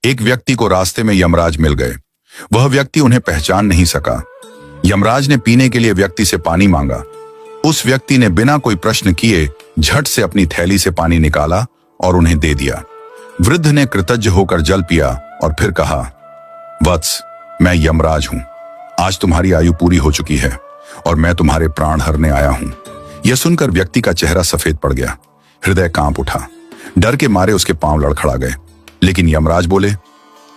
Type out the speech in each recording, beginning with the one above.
एक व्यक्ति को रास्ते में यमराज मिल गए। वह व्यक्ति उन्हें पहचान नहीं सका। यमराज ने पीने के लिए व्यक्ति से पानी मांगा। उस व्यक्ति ने बिना कोई प्रश्न किए झट से अपनी थैली से पानी निकाला और उन्हें दे दिया। वृद्ध ने कृतज्ञ होकर जल पिया और फिर कहा, वत्स, मैं यमराज हूं। आज तुम्हारी आयु पूरी हो चुकी है और मैं तुम्हारे प्राण हरने आया हूं। यह सुनकर व्यक्ति का चेहरा सफेद पड़ गया। हृदय कांप उठा। डर के मारे उसके पांव लड़खड़ा गए। लेकिन यमराज बोले,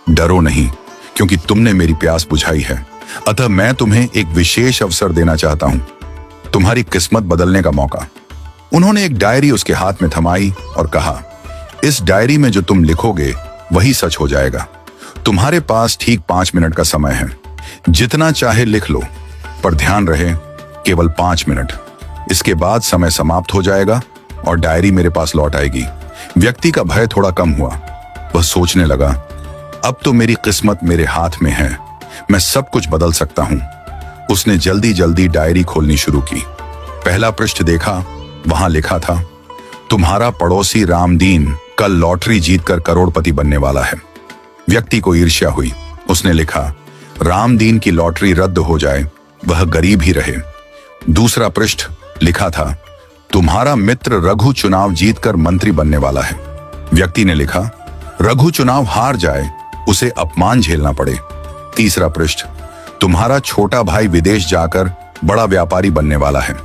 डरो नहीं, क्योंकि तुमने मेरी प्यास बुझाई है। अतः मैं तुम्हें एक विशेष अवसर देना चाहता हूं, तुम्हारी किस्मत बदलने का मौका। उन्होंने एक डायरी उसके हाथ में थमाई और कहा, इस डायरी में जो तुम लिखोगे वही सच हो जाएगा। तुम्हारे पास ठीक 5 मिनट का समय है। जितना चाहे लिख लो, पर ध्यान रहे केवल 5 मिनट। इसके बाद समय समाप्त हो जाएगा और डायरी मेरे पास लौट आएगी। व्यक्ति का भय थोड़ा कम हुआ। वह सोचने लगा, अब तो मेरी किस्मत मेरे हाथ में है, मैं सब कुछ बदल सकता हूं। उसने जल्दी जल्दी डायरी खोलनी शुरू की। पहला पृष्ठ देखा। वहां लिखा था, तुम्हारा पड़ोसी रामदीन कल लॉटरी जीतकर करोड़पति बनने वाला है। व्यक्ति को ईर्ष्या हुई। उसने लिखा, रामदीन की लॉटरी रद्द हो जाए, वह गरीब ही रहे। दूसरा पृष्ठ लिखा था, तुम्हारा मित्र रघु चुनाव जीतकर मंत्री बनने वाला है। व्यक्ति ने लिखा, रघु चुनाव हार जाए, उसे अपमान झेलना पड़े। तीसरा पृष्ठ, तुम्हारा छोटा भाई विदेश जाकर बड़ा व्यापारी बनने वाला है।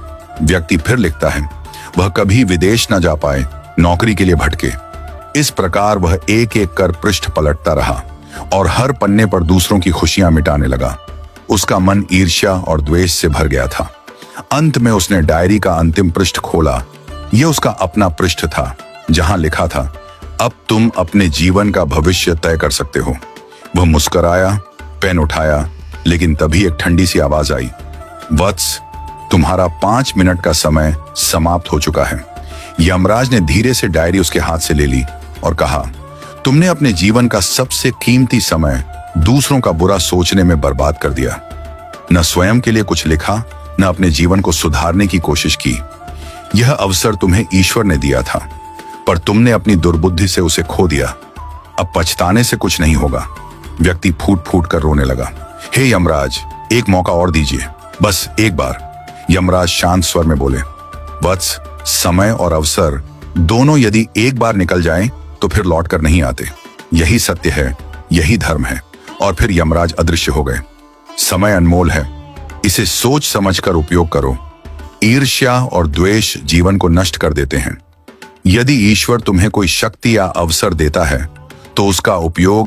व्यक्ति फिर लिखता है, वह कभी विदेश न जा पाए, नौकरी के लिए भटके। इस प्रकार वह एक एक कर पृष्ठ पलटता रहा और हर पन्ने पर दूसरों की खुशियां मिटाने लगा। उसका मन ईर्ष्या और द्वेष से भर गया था। अंत में उसने डायरी का अंतिम पृष्ठ खोला। यह उसका अपना पृष्ठ था, जहां लिखा था, अब तुम अपने जीवन का भविष्य तय कर सकते हो। वह मुस्कुराया, पेन उठाया, लेकिन तभी एक ठंडी सी आवाज आई, वत्स, तुम्हारा 5 मिनट का समय समाप्त हो चुका है। यमराज ने धीरे से डायरी उसके हाथ से ले ली और कहा, तुमने अपने जीवन का सबसे कीमती समय दूसरों का बुरा सोचने में बर्बाद कर दिया। न स्वयं के लिए कुछ लिखा, न अपने जीवन को सुधारने की कोशिश की। यह अवसर तुम्हें ईश्वर ने दिया था, पर तुमने अपनी दुर्बुद्धि से उसे खो दिया। अब पछताने से कुछ नहीं होगा। व्यक्ति फूट फूट कर रोने लगा। हे यमराज, एक मौका और दीजिए, बस एक बार। यमराज शांत स्वर में बोले, वत्स, समय और अवसर दोनों यदि एक बार निकल जाएं तो फिर लौट कर नहीं आते। यही सत्य है, यही धर्म है। और फिर यमराज अदृश्य हो गए। समय अनमोल है, इसे सोच समझकर उपयोग करो। ईर्ष्या और द्वेष जीवन को नष्ट कर देते हैं। यदि ईश्वर तुम्हें कोई शक्ति या अवसर देता है तो उसका उपयोग